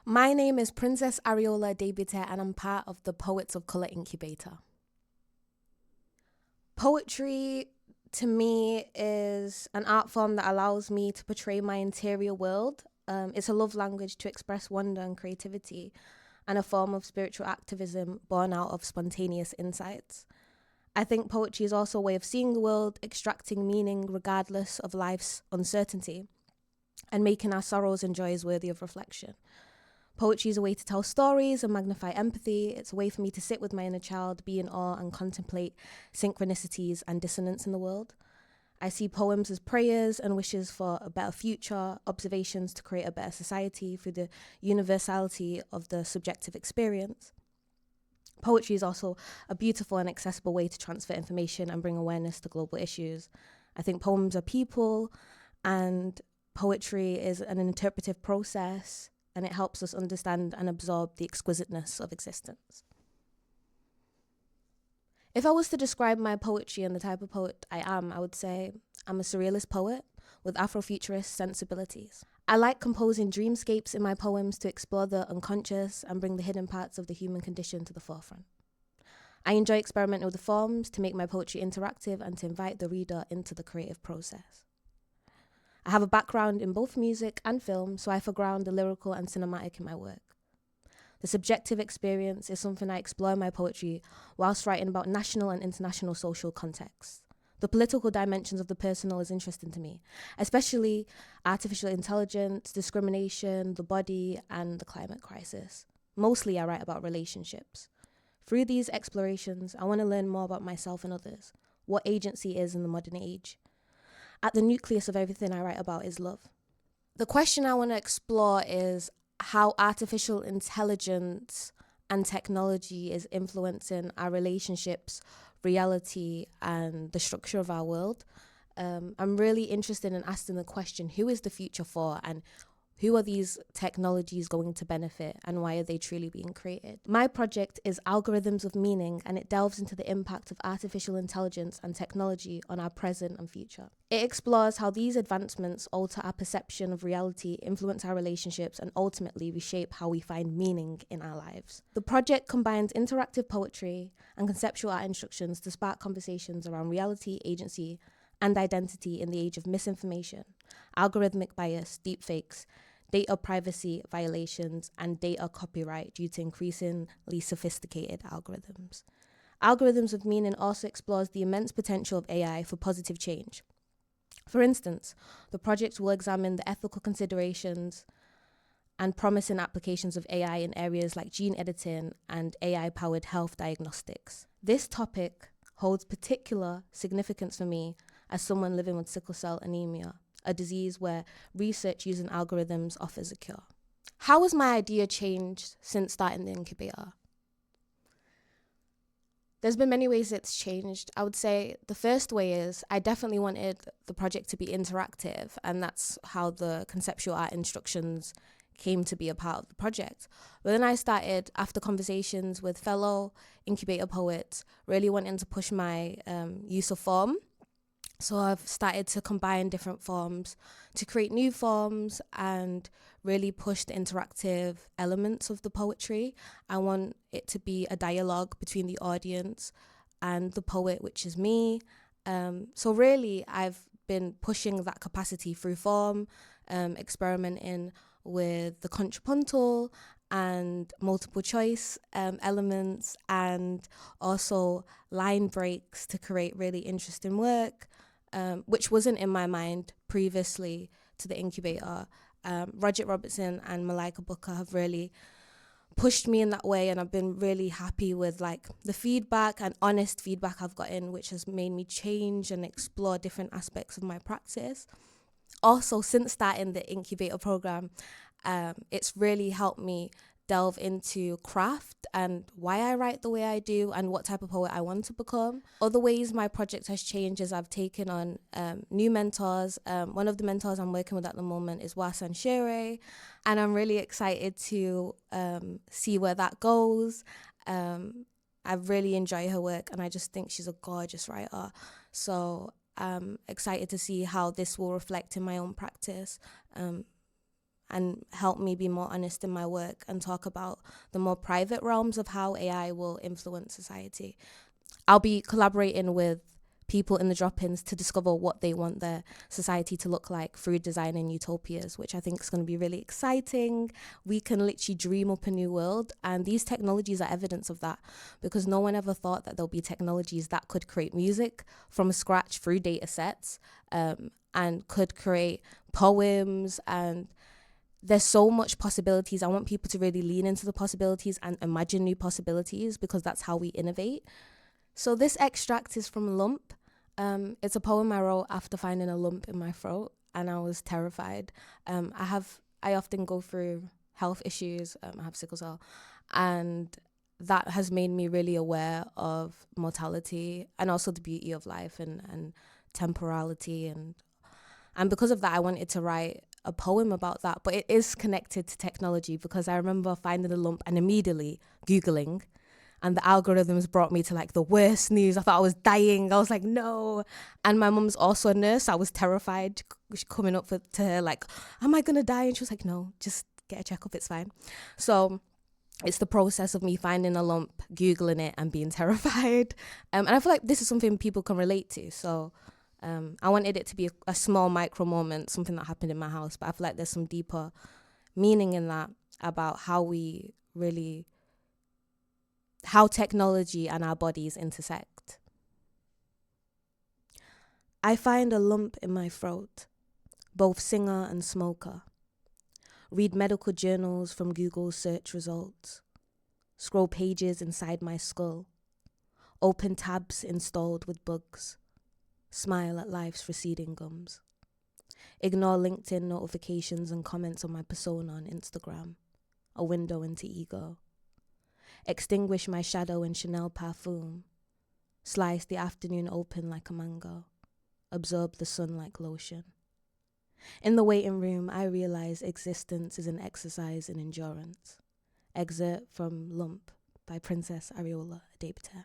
My name is Princess Arinola Adegbite and I'm part of the Poets of Colour Incubator. Poetry, to me, is an art form that allows me to portray my interior world. It's a love language to express wonder and creativity, and a form of spiritual activism born out of spontaneous insights. I think poetry is also a way of seeing the world, extracting meaning regardless of life's uncertainty, and making our sorrows and joys worthy of reflection. Poetry is a way to tell stories and magnify empathy. It's a way for me to sit with my inner child, be in awe, and contemplate synchronicities and dissonance in the world. I see poems as prayers and wishes for a better future, observations to create a better society through the universality of the subjective experience. Poetry is also a beautiful and accessible way to transfer information and bring awareness to global issues. I think poems are people, and poetry is an interpretive process, and it helps us understand and absorb the exquisiteness of existence. If I was to describe my poetry and the type of poet I am, I would say I'm a surrealist poet with Afrofuturist sensibilities. I like composing dreamscapes in my poems to explore the unconscious and bring the hidden parts of the human condition to the forefront. I enjoy experimenting with the forms to make my poetry interactive and to invite the reader into the creative process. I have a background in both music and film, so I foreground the lyrical and cinematic in my work. The subjective experience is something I explore in my poetry whilst writing about national and international social contexts. The political dimensions of the personal is interesting to me, especially artificial intelligence, discrimination, the body, and the climate crisis. Mostly I write about relationships. Through these explorations, I want to learn more about myself and others, what agency is in the modern age. At the nucleus of everything I write about is love. The question I want to explore is how artificial intelligence and technology is influencing our relationships, reality, and the structure of our world. I'm really interested in asking the question, who is the future for, and who are these technologies going to benefit, and why are they truly being created? My project is Algorithms of Meaning, and it delves into the impact of artificial intelligence and technology on our present and future. It explores how these advancements alter our perception of reality, influence our relationships, and ultimately reshape how we find meaning in our lives. The project combines interactive poetry and conceptual art instructions to spark conversations around reality, agency, and identity in the age of misinformation, algorithmic bias, deepfakes, data privacy violations, and data copyright due to increasingly sophisticated algorithms. Algorithms of Meaning also explores the immense potential of AI for positive change. For instance, the project will examine the ethical considerations and promising applications of AI in areas like gene editing and AI-powered health diagnostics. This topic holds particular significance for me as someone living with sickle cell anemia, a disease where research using algorithms offers a cure. How has my idea changed since starting the incubator? There's been many ways it's changed. I would say the first way is I definitely wanted the project to be interactive, and that's how the conceptual art instructions came to be a part of the project. But then I started, after conversations with fellow incubator poets, really wanting to push my use of form. So I've started to combine different forms to create new forms and really push the interactive elements of the poetry. I want it to be a dialogue between the audience and the poet, which is me. So really, I've been pushing that capacity through form, experimenting with the contrapuntal and multiple choice elements, and also line breaks to create really interesting work, which wasn't in my mind previously to the incubator. Roger Robertson and Malika Booker have really pushed me in that way, and I've been really happy with like the feedback and honest feedback I've gotten, which has made me change and explore different aspects of my practice. Also, since starting the incubator program, it's really helped me delve into craft and why I write the way I do and what type of poet I want to become. Other ways my project has changed is I've taken on new mentors. One of the mentors I'm working with at the moment is Wasan Shere, and I'm really excited to see where that goes. I really enjoy her work, and I just think she's a gorgeous writer. So I'm excited to see how this will reflect in my own practice. And and help me be more honest in my work and talk about the more private realms of how AI will influence society. I'll be collaborating with people in the drop-ins to discover what they want their society to look like through designing utopias, which I think is going to be really exciting. We can literally dream up a new world, and these technologies are evidence of that, because no one ever thought that there'll be technologies that could create music from scratch through data sets, and could create poems, and there's so much possibilities. I want people to really lean into the possibilities and imagine new possibilities, because that's how we innovate. So this extract is from Lump. It's a poem I wrote after finding a lump in my throat, and I was terrified. I often go through health issues. I have sickle cell, and that has made me really aware of mortality and also the beauty of life and temporality, and because of that, I wanted to write a poem about that. But it is connected to technology, because I remember finding the lump and immediately Googling, and the algorithms brought me to like the worst news. I thought I was dying. I was like, no. And my mum's also a nurse. I was terrified coming up to her like, am I going to die? And she was like, no, just get a checkup. It's fine. So it's the process of me finding a lump, Googling it, and being terrified. And I feel like this is something people can relate to. So I wanted it to be a small micro moment, something that happened in my house. But I feel like there's some deeper meaning in that about how technology and our bodies intersect. I find a lump in my throat, both singer and smoker. Read medical journals from Google's search results. Scroll pages inside my skull. Open tabs installed with bugs. Smile at life's receding gums. Ignore LinkedIn notifications and comments on my persona on Instagram. A window into ego. Extinguish my shadow in Chanel parfum. Slice the afternoon open like a mango. Absorb the sun like lotion. In the waiting room, I realize existence is an exercise in endurance. Excerpt from Lump by Princess Arinola Adegbite.